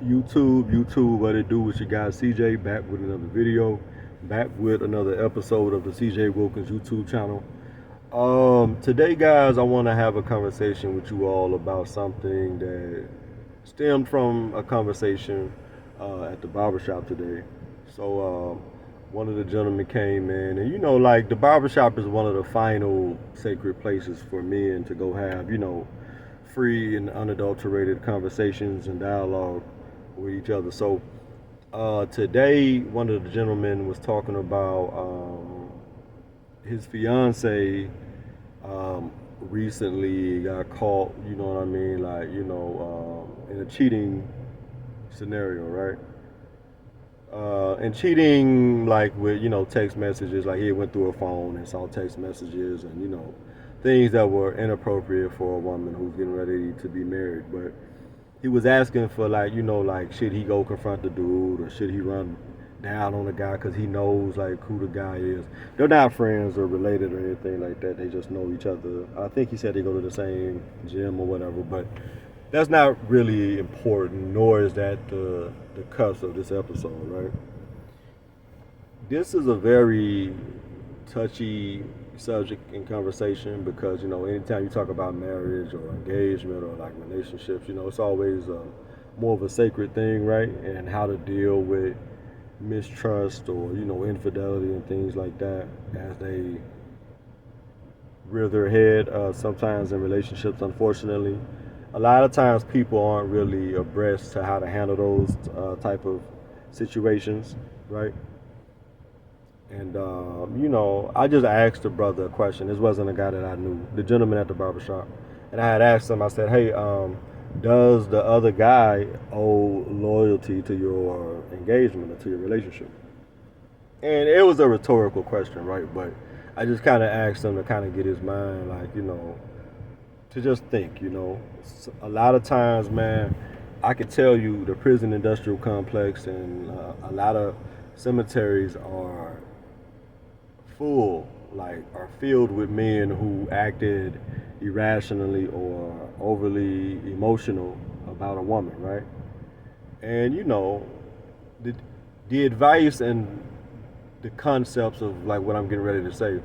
YouTube, what it do with your guy CJ, back with another video, back with another episode of the CJ Wilkins YouTube channel. Today, guys, I want to have a conversation with you all about something that stemmed from a conversation at the barbershop today. So, one of the gentlemen came in, and like the barbershop is one of the final sacred places for men to go have, free and unadulterated conversations and dialogue with each other. So, today, one of the gentlemen was talking about his fiance recently got caught, you know what I mean, like, in a cheating scenario, right? And cheating, like with, text messages, like he went through her phone and saw text messages and, things that were inappropriate for a woman who's getting ready to be married. But he was asking for, like, like, should he go confront the dude or should he run down on the guy because he knows, like, who the guy is. They're not friends or related or anything like that. They just know each other. I think he said they go to the same gym or whatever, but that's not really important, nor is that the crux of this episode, right? This is a very touchy subject in conversation because, anytime you talk about marriage or engagement or like relationships, it's always more of a sacred thing, right? And how to deal with mistrust or, infidelity and things like that as they rear their head sometimes in relationships, unfortunately. A lot of times people aren't really abreast to how to handle those type of situations, right? And, I just asked the brother a question. This wasn't a guy that I knew, the gentleman at the barbershop. And I had asked him, I said, hey, does the other guy owe loyalty to your engagement or to your relationship? And it was a rhetorical question, right? But I just kind of asked him to kind of get his mind, like, to just think, A lot of times, man, I could tell you the prison industrial complex and a lot of cemeteries are are filled with men who acted irrationally or overly emotional about a woman, right? And the, the advice and the concepts of like what I'm getting ready to say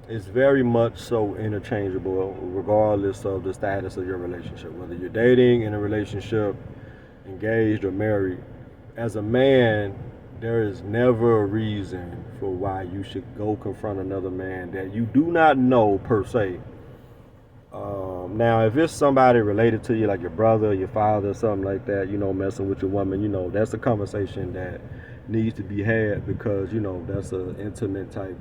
is very much so interchangeable regardless of the status of your relationship, whether you're dating, in a relationship, engaged or married. As a man, there is never a reason for why you should go confront another man that you do not know per se. Now, if it's somebody related to you, like your brother, your father, something like that, messing with your woman, that's a conversation that needs to be had because, that's an intimate type,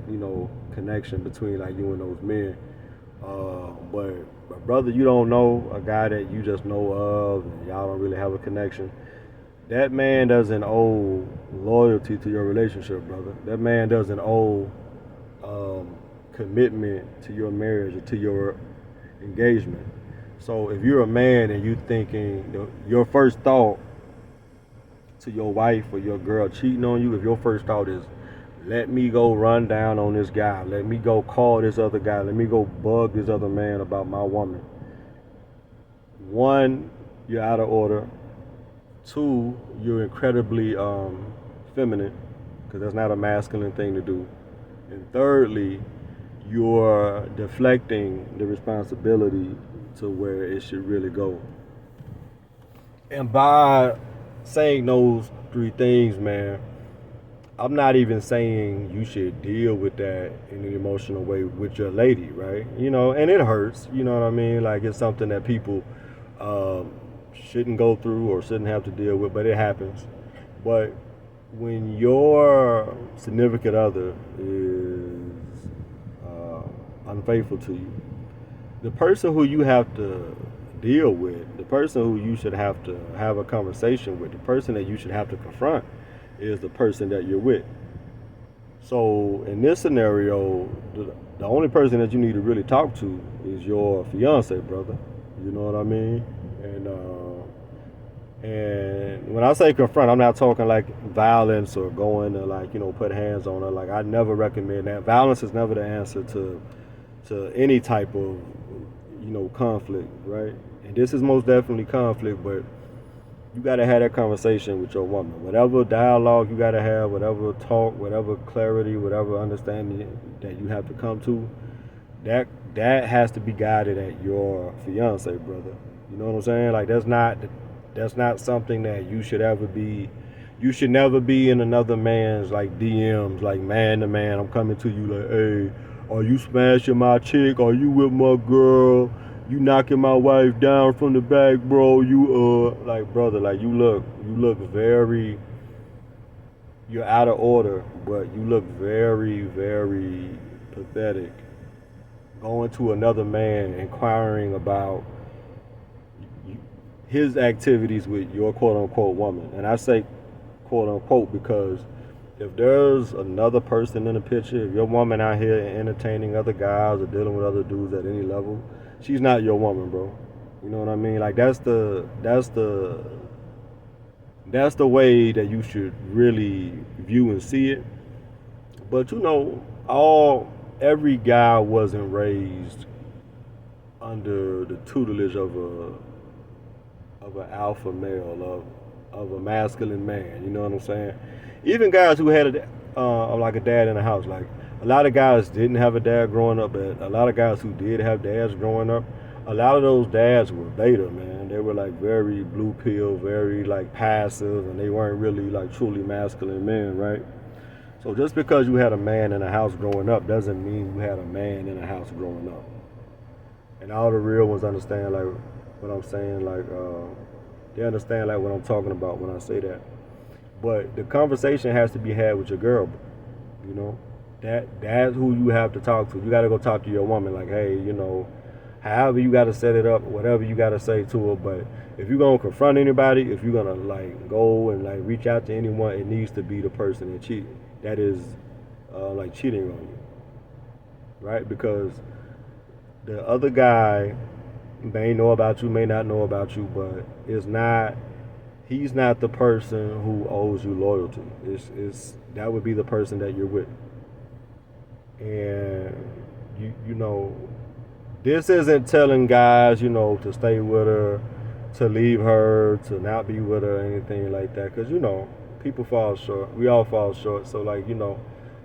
connection between like you and those men. But a brother you don't know, a guy that you just know of, and y'all don't really have a connection, that man doesn't owe loyalty to your relationship, brother. That man doesn't owe commitment to your marriage or to your engagement. So if you're a man and you thinking your first thought to your wife or your girl cheating on you, if your first thought is, let me go run down on this guy, let me go call this other guy, let me go bug this other man about my woman. One, you're out of order. Two, you're incredibly feminine, because that's not a masculine thing to do. And thirdly, you're deflecting the responsibility to where it should really go. And by saying those three things, man, I'm not even saying you should deal with that in an emotional way with your lady, right? And it hurts, you know what I mean? Like it's something that people shouldn't go through or shouldn't have to deal with, but it happens. But when your significant other is unfaithful to you, the person who you have to deal with, the person who you should have to have a conversation with, the person that you should have to confront is the person that you're with. So in this scenario, the only person that you need to really talk to is your fiance, brother. You know what I mean? And when I say confront, I'm not talking like violence or going to like, put hands on her. Like I never recommend that. Violence is never the answer to any type of, conflict, right? And this is most definitely conflict, but you gotta have that conversation with your woman. Whatever dialogue you gotta have, whatever talk, whatever clarity, whatever understanding that you have to come to, that that has to be guided at your fiance, brother. You know what I'm saying? Like that's not something that you should ever be. You should never be in another man's like DMs, like man to man. I'm coming to you like, hey, are you smashing my chick? Are you with my girl? You knocking my wife down from the back, bro? You like brother, like you look very, you're out of order, but you look very, very pathetic. Going to another man, inquiring about his activities with your quote unquote woman. And I say quote unquote because if there's another person in the picture, if your woman out here entertaining other guys or dealing with other dudes at any level, she's not your woman, bro. You know what I mean? Like that's the way that you should really view and see it. But all every guy wasn't raised under the tutelage of an alpha male of a masculine man. You know what I'm saying? Even guys who had like a dad in the house, like a lot of guys didn't have a dad growing up, but a lot of guys who did have dads growing up, a lot of those dads were beta, man. They were like very blue pill, very like passive, and they weren't really like truly masculine men, right? So just because you had a man in a house growing up doesn't mean you had a man in a house growing up. And all the real ones understand like what I'm saying, like they understand like what I'm talking about when I say that. But the conversation has to be had with your girl, you know. That's who you have to talk to. You got to go talk to your woman, like, hey, however you got to set it up, whatever you got to say to her. But if you're gonna confront anybody, if you're gonna like go and like reach out to anyone, it needs to be the person that is like cheating on you, right? Because the other guy may know about you, may not know about you, but he's not the person who owes you loyalty. It's that would be the person that you're with. And you know, this isn't telling guys, to stay with her, to leave her, to not be with her, anything like that. Because people fall short. We all fall short. So like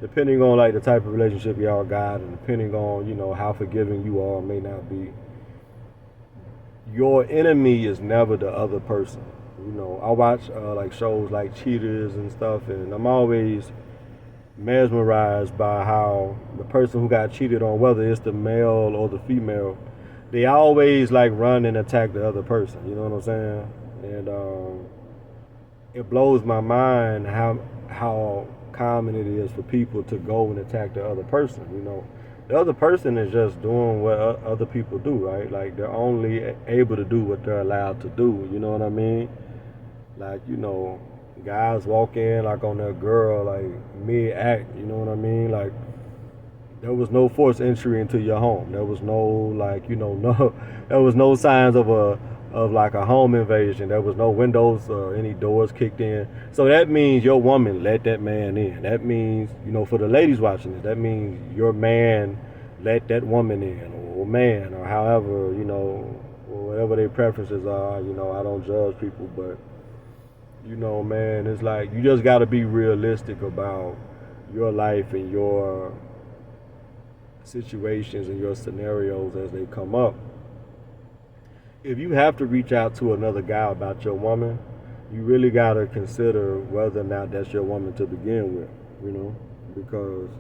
depending on like the type of relationship y'all got, and depending on how forgiving you are, may not be. Your enemy is never the other person. I watch like shows like Cheaters and stuff, and I'm always mesmerized by how the person who got cheated on, whether it's the male or the female, they always like run and attack the other person. You know what I'm saying? And it blows my mind how common it is for people to go and attack the other person. The other person is just doing what other people do, right? Like they're only able to do what they're allowed to do. You know what I mean? Like guys walk in like on their girl like mid act. You know what I mean? Like there was no forced entry into your home. There was no like no there was no signs of like a home invasion. There was no windows or any doors kicked in. So that means your woman let that man in. That means for the ladies watching this, that means your man let that woman in, or man, or however or whatever their preferences are. I don't judge people, but man, it's like you just got to be realistic about your life and your situations and your scenarios as they come up. If you have to reach out to another guy about your woman, you really got to consider whether or not that's your woman to begin with, because,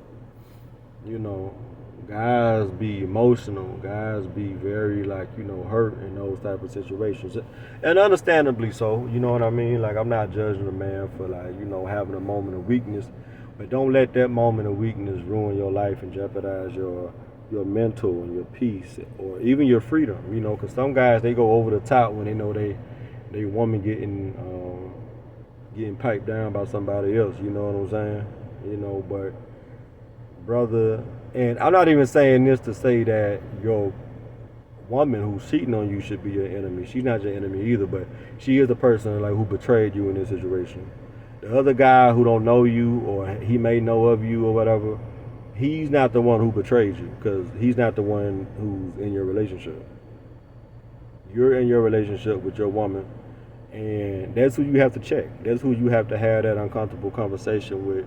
guys be emotional, guys be very like, hurt in those type of situations. And understandably so, you know what I mean? Like I'm not judging a man for like, having a moment of weakness, but don't let that moment of weakness ruin your life and jeopardize your mental and your peace or even your freedom, because some guys, they go over the top when they know they woman getting piped down by somebody else, you know what I'm saying? But brother, and I'm not even saying this to say that your woman who's cheating on you should be your enemy. She's not your enemy either, but she is the person like who betrayed you in this situation. The other guy who don't know you, or he may know of you or whatever, he's not the one who betrayed you, because he's not the one who's in your relationship. You're in your relationship with your woman, And that's who you have to check. That's who you have to have that uncomfortable conversation with.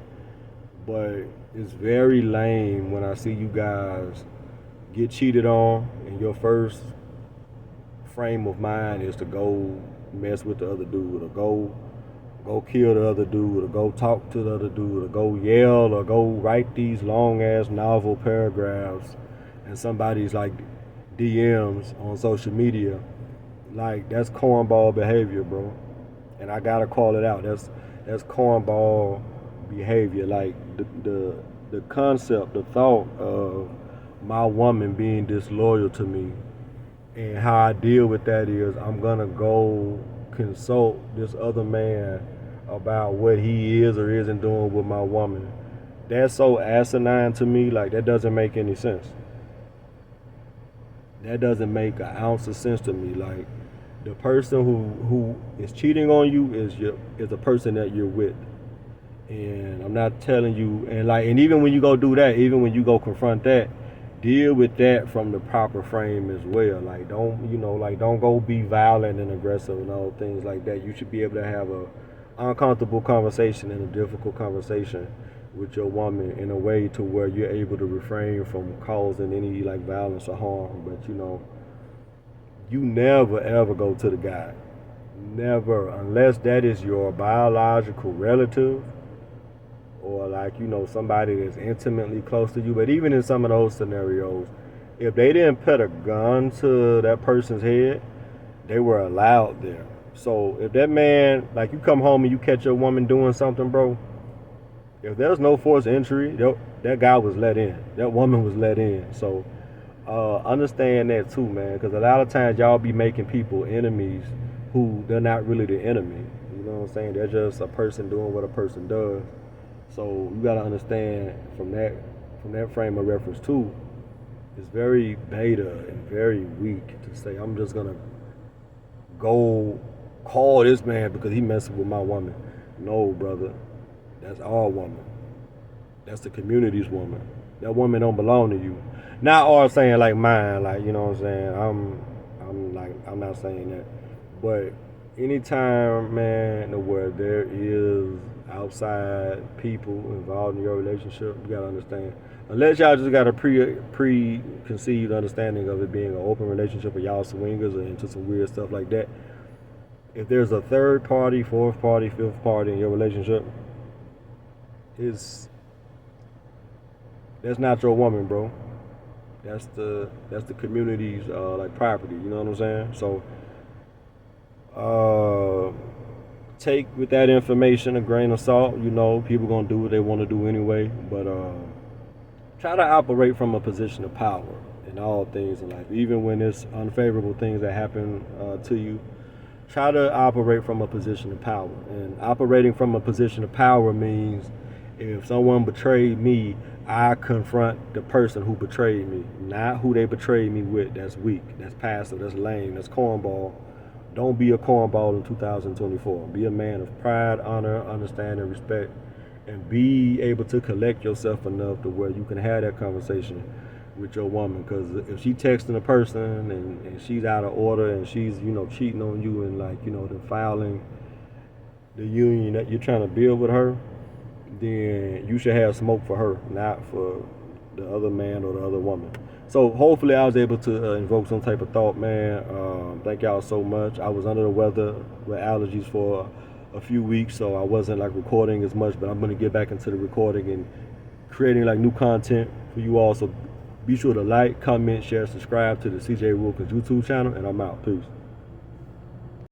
But it's very lame when I see you guys get cheated on and your first frame of mind is to go mess with the other dude or go kill the other dude or go talk to the other dude or go yell or go write these long ass novel paragraphs and somebody's like DMs on social media. Like that's cornball behavior, bro. And I gotta call it out. That's cornball behavior. Like the concept, the thought of my woman being disloyal to me and how I deal with that is I'm gonna go consult this other man about what he is or isn't doing with my woman. That's so asinine to me. Like that doesn't make any sense. That doesn't make an ounce of sense to me. Like the person who is cheating on you is the person that you're with. And I'm not telling you, and even when you go do that, even when you go confront that, deal with that from the proper frame as well. Like don't go be violent and aggressive and all things like that. You should be able to have a uncomfortable conversation and a difficult conversation with your woman in a way to where you're able to refrain from causing any like violence or harm. But you never ever go to the guy. Never, unless that is your biological relative or like somebody that's intimately close to you. But even in some of those scenarios, if they didn't put a gun to that person's head, they were allowed there. So if that man, like you come home and you catch your woman doing something, bro, if there's no forced entry, that guy was let in. That woman was let in. So understand that too, man, because a lot of times y'all be making people enemies who they're not really the enemy. You know what I'm saying? They're just a person doing what a person does. So you gotta understand from that frame of reference too. It's very beta and very weak to say I'm just gonna go call this man because he messing with my woman. No, brother, that's our woman. That's the community's woman. That woman don't belong to you. Not all saying like mine, like you know what I'm saying. I'm not saying that, but anytime, man, where there is outside people involved in your relationship, you gotta understand. Unless y'all just got a preconceived understanding of it being an open relationship or y'all swingers or into some weird stuff like that. If there's a third party, fourth party, fifth party in your relationship, is that's not your woman, bro. That's the community's like property. You know what I'm saying? So take with that information a grain of salt. People gonna do what they want to do anyway, but try to operate from a position of power in all things in life, even when it's unfavorable things that happen to you. Try to operate from a position of power, and operating from a position of power means if someone betrayed me, I confront the person who betrayed me, not who they betrayed me with. That's weak, that's passive, that's lame, that's cornball. Don't be a cornball in 2024. Be a man of pride, honor, understanding, respect, and be able to collect yourself enough to where you can have that conversation with your woman. Because if she texting a person and she's out of order and she's cheating on you and like defiling the union that you're trying to build with her, then you should have smoke for her, not for the other man or the other woman. So hopefully I was able to invoke some type of thought, man. Thank y'all so much. I was under the weather with allergies for a few weeks, so I wasn't like recording as much, but I'm gonna get back into the recording and creating like new content for you all. So be sure to like, comment, share, subscribe to the CJ Wilkins YouTube channel, and I'm out. Peace.